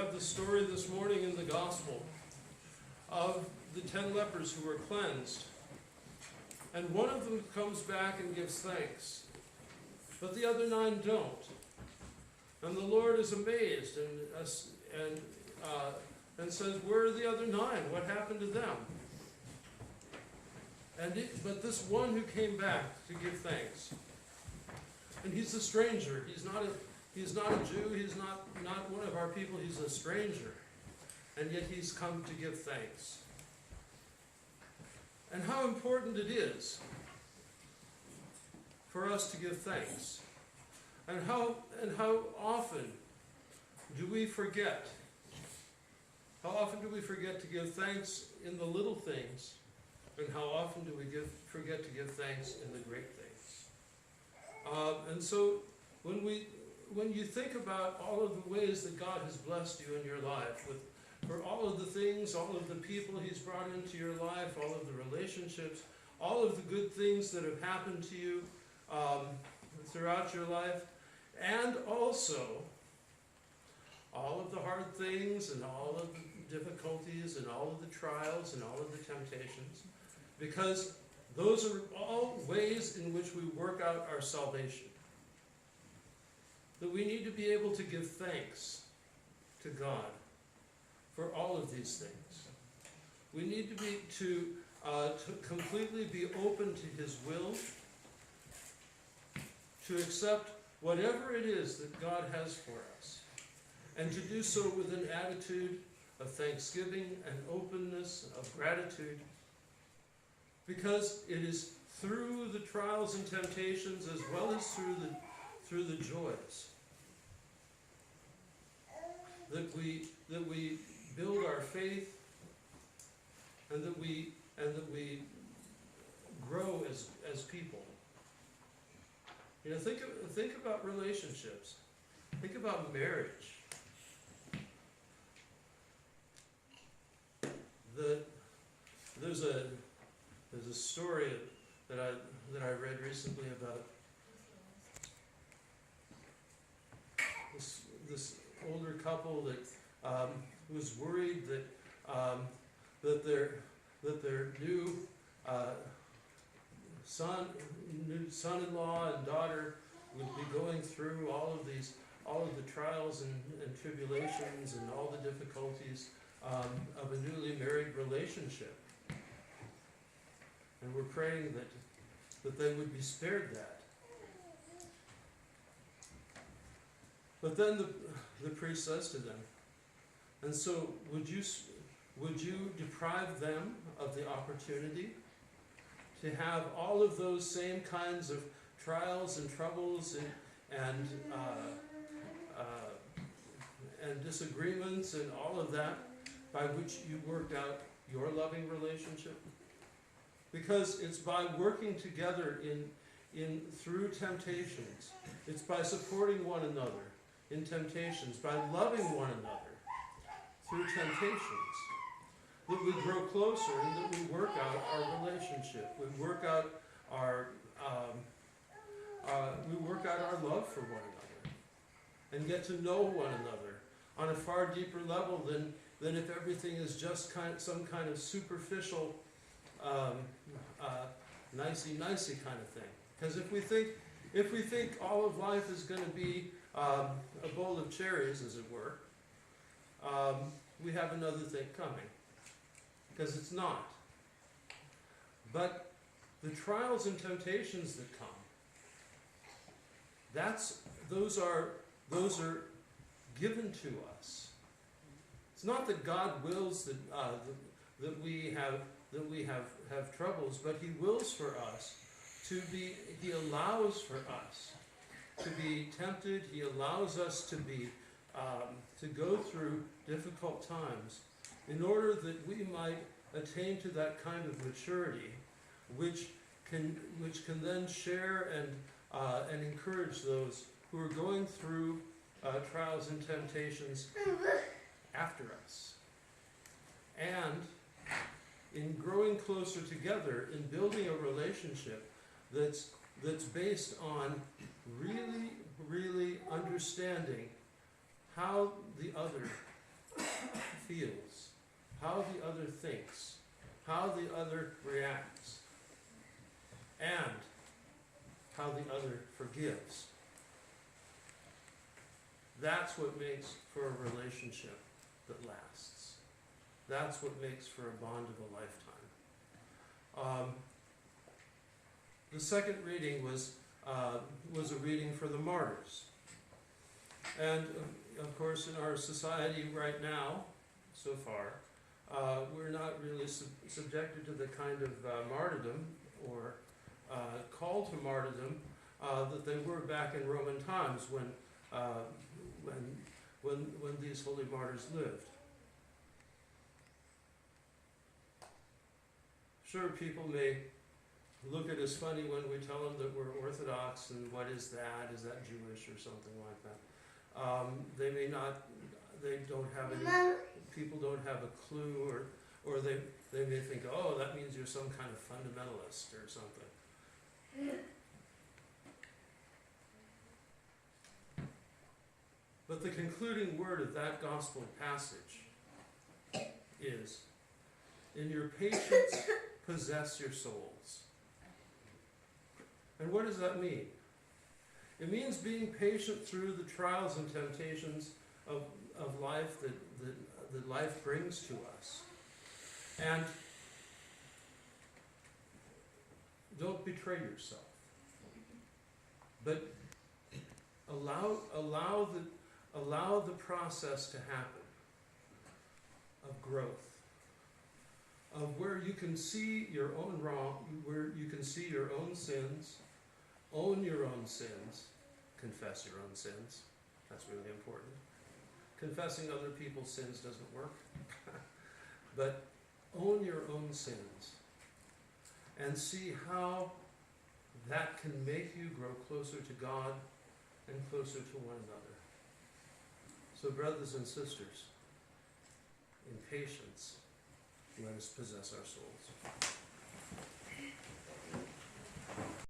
have the story this morning in the Gospel of the 10 lepers who were cleansed. And one of them comes back and gives thanks, but the other 9 don't. And the Lord is amazed and says, "Where are the other 9? What happened to them?" But this one who came back to give thanks, and he's a stranger. He's not a Jew. He's not one of our people. He's a stranger, and yet he's come to give thanks. And how important it is for us to give thanks, and how often do we forget? How often do we forget to give thanks in the little things, and how often do we forget to give thanks in the great things? And so when you think about all of the ways that God has blessed you in your life, for all of the things, all of the people He's brought into your life, all of the relationships, all of the good things that have happened to you throughout your life, and also all of the hard things and all of the difficulties and all of the trials and all of the temptations, because those are all ways in which we work out our salvation. That we need to be able to give thanks to God for all of these things. We need to be to completely be open to His will, to accept whatever it is that God has for us, and to do so with an attitude of thanksgiving and openness, of gratitude, because it is through the trials and temptations as well as through the joys that we build our faith, and that we grow as people. You know, think about relationships. Think about marriage. There's a story that I read recently about this older couple that was worried that their new son-in-law and daughter would be going through all of the trials and tribulations and all the difficulties of a newly married relationship. And we're praying that they would be spared that. But then the priest says to them, "And so would you deprive them of the opportunity to have all of those same kinds of trials and troubles and disagreements and all of that by which you worked out your loving relationship?" Because it's by working together through temptations, it's by supporting one another in temptations, by loving one another through temptations, that we grow closer and that we work out our relationship. We work out our love for one another, and get to know one another on a far deeper level than if everything is just some kind of superficial, nicey-nicey kind of thing. Because if we think all of life is going to be a bowl of cherries, as it were, we have another thing coming. Because it's not. But the trials and temptations that come, those are given to us. It's not that God wills that we have troubles, but He wills for us He allows for us to be tempted. He allows us to go through difficult times in order that we might attain to that kind of maturity which can then share and encourage those who are going through trials and temptations after us. And in growing closer together, in building a relationship that's based on really, really understanding how the other feels, how the other thinks, how the other reacts, and how the other forgives. That's what makes for a relationship that lasts. That's what makes for a bond of a lifetime. The second reading was a reading for the martyrs. And of course, in our society right now, so far, we're not really subjected to the kind of martyrdom or call to martyrdom that they were back in Roman times when these holy martyrs lived. Sure, people may look at us funny when we tell them that we're Orthodox, and what is that? Is that Jewish or something like that? They may not, they don't have any, people don't have a clue, or they may think, oh, that means you're some kind of fundamentalist or something. But the concluding word of that gospel passage is, in your patience, possess your souls. And what does that mean? It means being patient through the trials and temptations of life that life brings to us. And don't betray yourself. But allow the process to happen of growth, of where you can see your own wrong, where you can see your own sins, own your own sins, confess your own sins. That's really important. Confessing other people's sins doesn't work. But own your own sins and see how that can make you grow closer to God and closer to one another. So brothers and sisters, in patience, let us possess our souls.